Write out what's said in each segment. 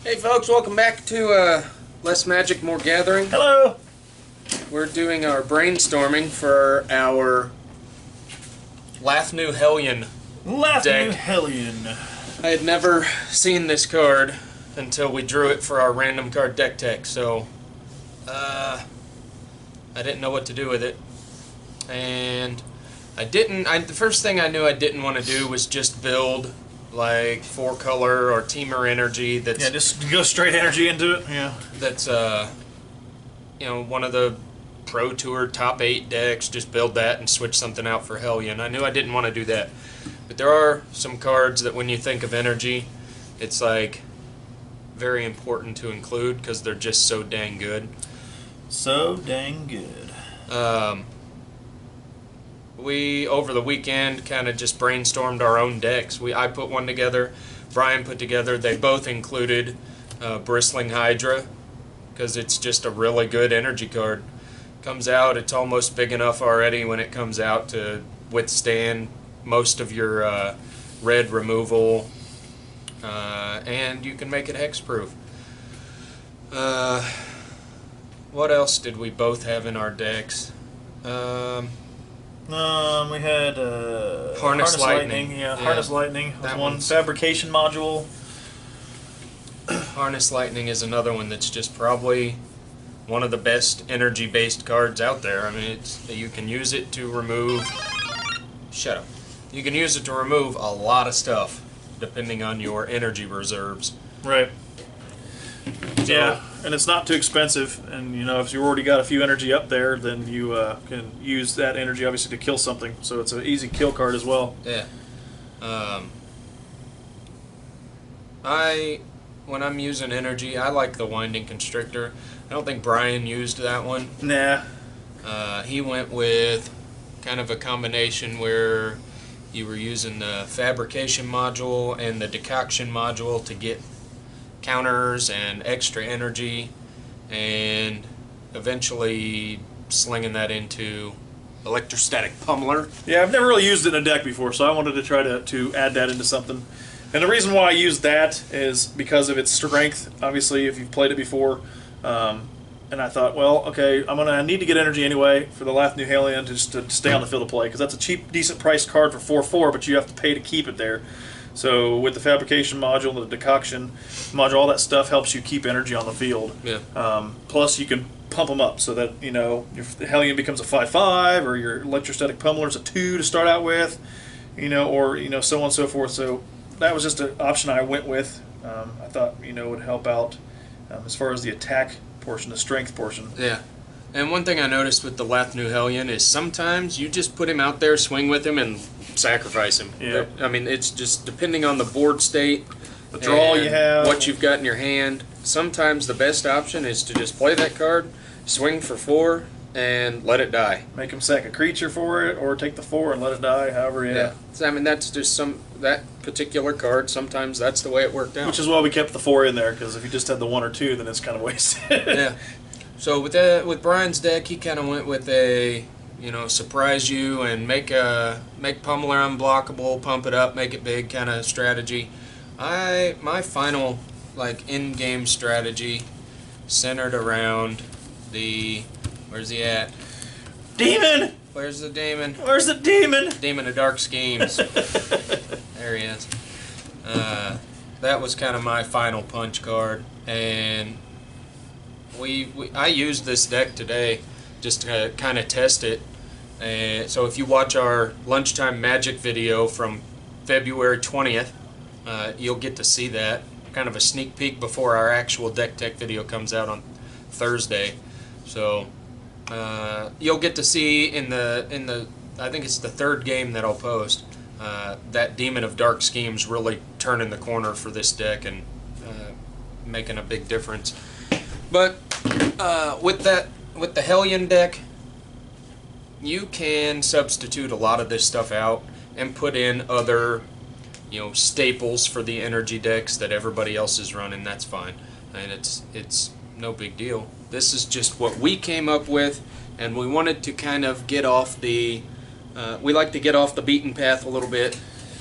Hey folks, welcome back to Less Magic, More Gathering. Hello! We're doing our brainstorming for our Lathnu Hellion Lathnu deck. Hellion. I had never seen this card until we drew it for our random card deck tech, so I didn't know what to do with it. And the first thing I knew I didn't want to do was just build like 4-color or teamer energy. That's, Yeah, just go straight energy into it. Yeah. That's one of the Pro Tour top 8 decks. Just build that and switch something out for Hellion. I knew I didn't want to do that, but there are some cards that when you think of energy, it's like very important to include because they're just so dang good. So dang good. We, over the weekend, kind of just brainstormed our own decks. I put one together, Brian put together. They both included Bristling Hydra because it's just a really good energy card. Comes out, it's almost big enough already when it comes out to withstand most of your red removal, and you can make it hexproof. What else did we both have in our decks? We had Harness Lightning. Yeah, Harness Lightning was That one. one's- Fabrication module. Harness Lightning is another one that's just probably one of the best energy-based cards out there. I mean, you can use it to remove... Shut up. You can use it to remove a lot of stuff, depending on your energy reserves. Right. So, Yeah, and it's not too expensive. And you know, if you already got a few energy up there, then you can use that energy obviously to kill something. So it's an easy kill card as well. Yeah. When I'm using energy, I like the Winding Constrictor. I don't think Brian used that one. Nah. He went with kind of a combination where you were using the Fabrication module and the Decoction module to get counters and extra energy, and eventually slinging that into Electrostatic Pummeler. Yeah, I've never really used it in a deck before, so I wanted to try to add that into something. And the reason why I used that is because of its strength, obviously, if you've played it before. And I thought, well, okay, I need to get energy anyway for the Lathnu Hellion just to stay on the field of play, because that's a cheap, decent priced card for 4/4, but you have to pay to keep it there. So with the Fabrication module, the Decoction module, all that stuff helps you keep energy on the field. Yeah. Plus, you can pump them up so that your Hellion becomes a 5/5, or your Electrostatic Pummeler's a 2 to start out with, or so on and so forth. So that was just an option I went with. I thought would help out as far as the attack portion, the strength portion. Yeah. And one thing I noticed with the Lathnu Hellion is sometimes you just put him out there, swing with him, and sacrifice him. Yeah. I mean, it's just depending on the board state, The draw you have, what you've got in your hand. Sometimes the best option is to just play that card, swing for 4, and let it die. make him sack a creature for it, or take the 4 and let it die. However, yeah. So, I mean, that's just that particular card. Sometimes that's the way it worked out. Which is why we kept the 4 in there, because if you just had the 1 or 2, then it's kind of wasted. Yeah. So with Brian's deck, he kind of went with a surprise you and make Pummeler unblockable, pump it up, make it big kind of strategy. My final in-game strategy centered around where's he at? Demon! Where's the demon? Where's the demon? Demon of Dark Schemes. There he is. That was kind of my final punch card, and I used this deck today just to kind of test it. So if you watch our lunchtime magic video from February 20th, you'll get to see that, kind of a sneak peek before our actual deck tech video comes out on Thursday. So you'll get to see in the I think it's the 3rd game that I'll post, that Demon of Dark Schemes really turning the corner for this deck and making a big difference. But with the Hellion deck, you can substitute a lot of this stuff out and put in other staples for the energy decks that everybody else is running. That's fine, and it's no big deal. This is just what we came up with, and we wanted to kind of get off the we like to get off the beaten path a little bit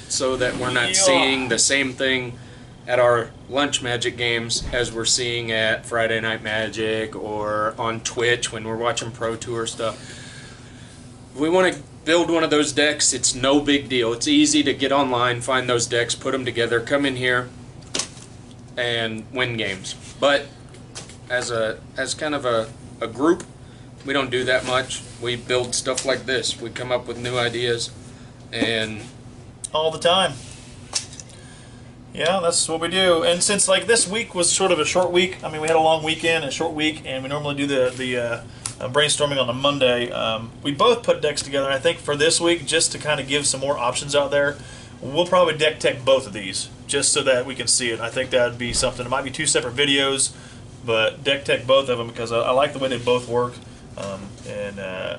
so that we're not seeing the same thing at our lunch Magic games as we're seeing at Friday Night Magic or on Twitch when we're watching Pro Tour stuff. If we want to build one of those decks, it's no big deal. It's easy to get online, find those decks, put them together, come in here, and win games. But as kind of a group, we don't do that much. We build stuff like this. We come up with new ideas, and all the time. Yeah, that's what we do. And since like this week was sort of a short week, I mean, we had a long weekend, a short week, and we normally do the brainstorming on a Monday. We both put decks together, and I think for this week, just to kind of give some more options out there, we'll probably deck tech both of these, just so that we can see it. I think that would be something. It might be 2 separate videos, but deck tech both of them because I like the way they both work.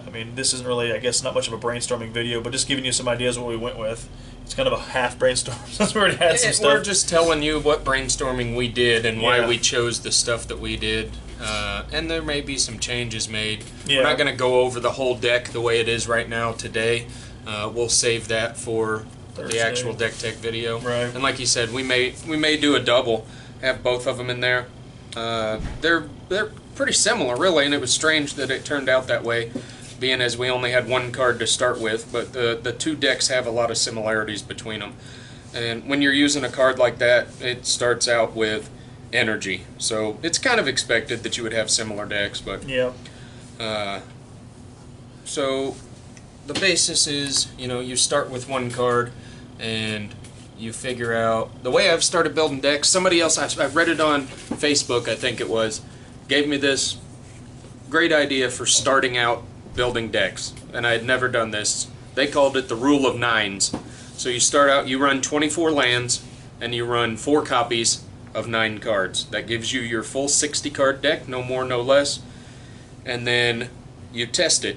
I mean, this isn't really, I guess, not much of a brainstorming video, but just giving you some ideas what we went with. It's kind of a half brainstorm since we already had some stuff. We're just telling you what brainstorming we did and why we chose the stuff that we did. And there may be some changes made. Yeah. We're not going to go over the whole deck the way it is right now today. We'll save that for Thursday. The actual deck tech video. Right. And like you said, we may do a double, have both of them in there. They're pretty similar, really, and it was strange that it turned out that way, being as we only had one card to start with, but the 2 decks have a lot of similarities between them. And when you're using a card like that, it starts out with energy, so it's kind of expected that you would have similar decks, but yeah. So the basis is, you start with one card, and you figure out, the way I've started building decks, somebody else, I've read it on Facebook, I think it was, gave me this great idea for starting out building decks, and I had never done this. They called it the rule of 9s. So you start out, you run 24 lands, and you run 4 copies of 9 cards. That gives you your full 60 card deck, no more, no less. And then you test it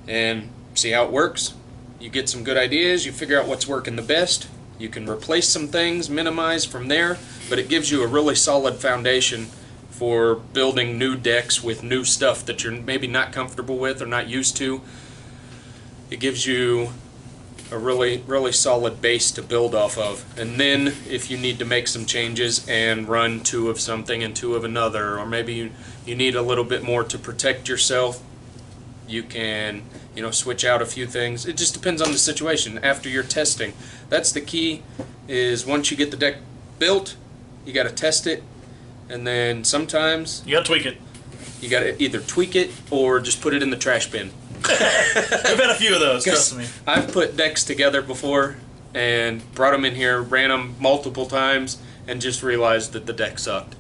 and see how it works. You get some good ideas, you figure out what's working the best. You can replace some things, minimize from there, but it gives you a really solid foundation for building new decks with new stuff that you're maybe not comfortable with or not used to. It gives you a really, really solid base to build off of. And then if you need to make some changes and run 2 of something and 2 of another, or maybe you need a little bit more to protect yourself, you can, switch out a few things. It just depends on the situation after you're testing. That's the key, is once you get the deck built, you got to test it, and then sometimes you got to tweak it. You got to either tweak it or just put it in the trash bin. We've had a few of those, trust me. I've put decks together before and brought them in here, ran them multiple times, and just realized that the deck sucked.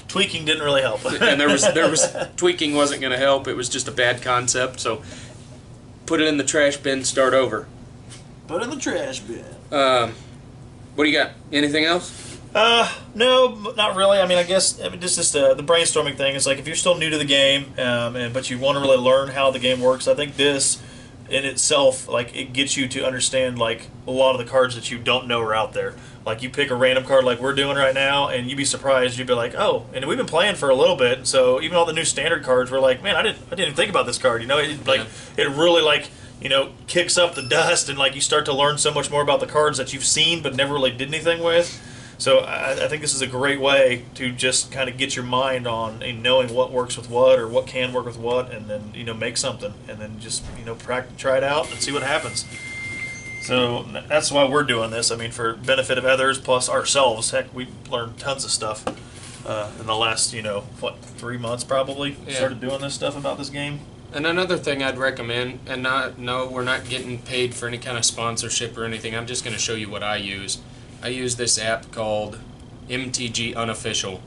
Tweaking didn't really help. And there was tweaking wasn't going to help. It was just a bad concept. So put it in the trash bin, start over. Put it in the trash bin. What do you got? Anything else? No, not really. I mean, I guess just the brainstorming thing is like if you're still new to the game, but you want to really learn how the game works. I think this in itself, like, it gets you to understand like a lot of the cards that you don't know are out there. Like you pick a random card like we're doing right now, and you'd be surprised. You'd be like, oh, and we've been playing for a little bit, so even all the new standard cards, we're like, man, I didn't even think about this card. It really like. Kicks up the dust, and like you start to learn so much more about the cards that you've seen but never really did anything with. So I think this is a great way to just kind of get your mind on knowing what works with what or what can work with what, and then make something, and then just try it out and see what happens. So that's why we're doing this. I mean, for benefit of others plus ourselves. Heck, we learned tons of stuff in the last 3 months probably. Yeah. Started doing this stuff about this game. And another thing I'd recommend, and we're not getting paid for any kind of sponsorship or anything. I'm just going to show you what I use. I use this app called MTG Unofficial.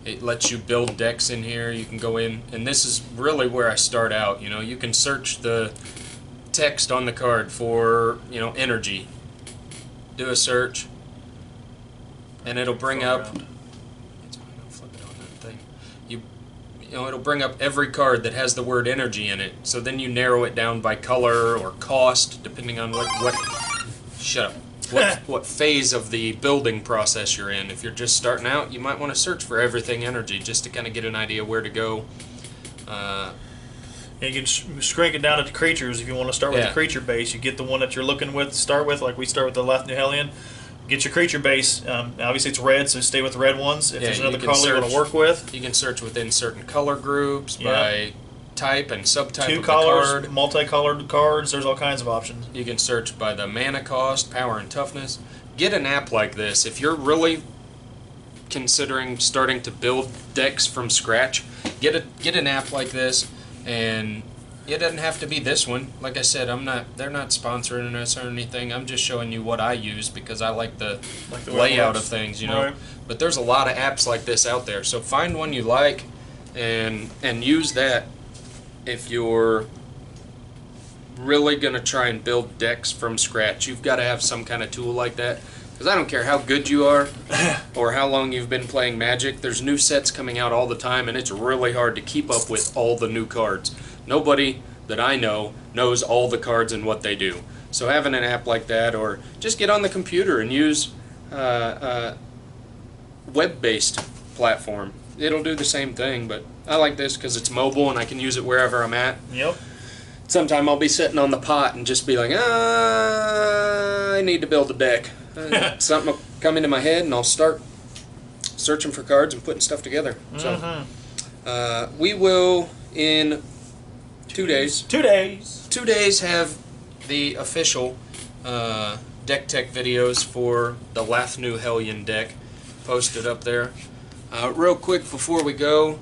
It lets you build decks in here. You can go in, and this is really where I start out. You can search the text on the card for energy. Do a search, and it'll bring up. It'll bring up every card that has the word energy in it. So then you narrow it down by color or cost, depending on what phase of the building process you're in. If you're just starting out, you might want to search for everything energy just to kind of get an idea where to go. You can shrink it down to creatures if you want to start with the creature base. You get the one that you're looking with to start with, like we start with the Lathnu Hellion. get your creature base. Obviously, it's red, so stay with the red ones. If Yeah, there's you another can color you want search- to work with, You can search within certain color groups Yeah. by type and subtype two of colors, the card. multicolored cards. There's all kinds of options. You can search by the mana cost, power, and toughness. Get an app like this. If you're really considering starting to build decks from scratch, get an app like this, and it doesn't have to be this one. Like I said, they're not sponsoring us or anything. I'm just showing you what I use because I like the Like the way it layout works. of things, you know. Right. But there's a lot of apps like this out there. So find one you like and use that if you're really going to try and build decks from scratch. You've got to have some kind of tool like that. Because I don't care how good you are or how long you've been playing Magic, there's new sets coming out all the time, and it's really hard to keep up with all the new cards. Nobody that I know knows all the cards and what they do. So having an app like that, or just get on the computer and use a web-based platform. It'll do the same thing, but I like this because it's mobile and I can use it wherever I'm at. Yep. Sometime I'll be sitting on the pot and just be like, I need to build a deck. Something will come into my head and I'll start searching for cards and putting stuff together. So we will, in 2 days, 2 days. 2 days, have the official deck tech videos for the Lathnu Hellion deck posted up there. Real quick before we go,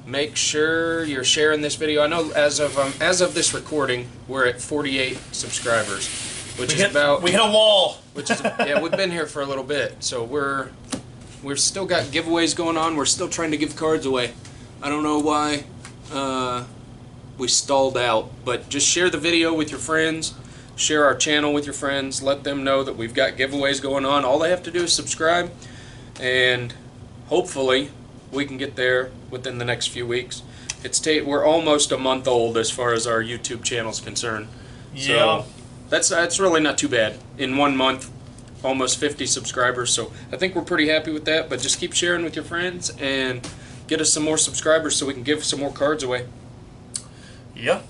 make sure you're sharing this video. I know as of this recording, we're at 48 subscribers, which is about we hit a wall. Which is yeah, we've been here for a little bit, so we're still got giveaways going on. We're still trying to give cards away. I don't know why we stalled out, but just share the video with your friends. Share our channel with your friends. Let them know that we've got giveaways going on. All they have to do is subscribe, and hopefully we can get there within the next few weeks. We're almost a month old as far as our YouTube channel is concerned. Yeah. So that's really not too bad. In 1 month, almost 50 subscribers. So I think we're pretty happy with that. But just keep sharing with your friends and get us some more subscribers so we can give some more cards away. Yeah.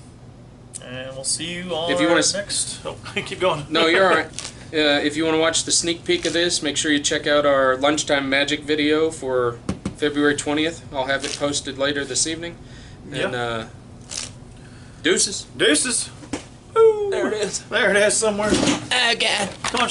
And we'll see you on If you wanna next. Oh, keep going. No, you're all right. If you want to watch the sneak peek of this, make sure you check out our lunchtime magic video for February 20th. I'll have it posted later this evening. And deuces. Deuces. There it is. There it is somewhere. Oh, God. Come on.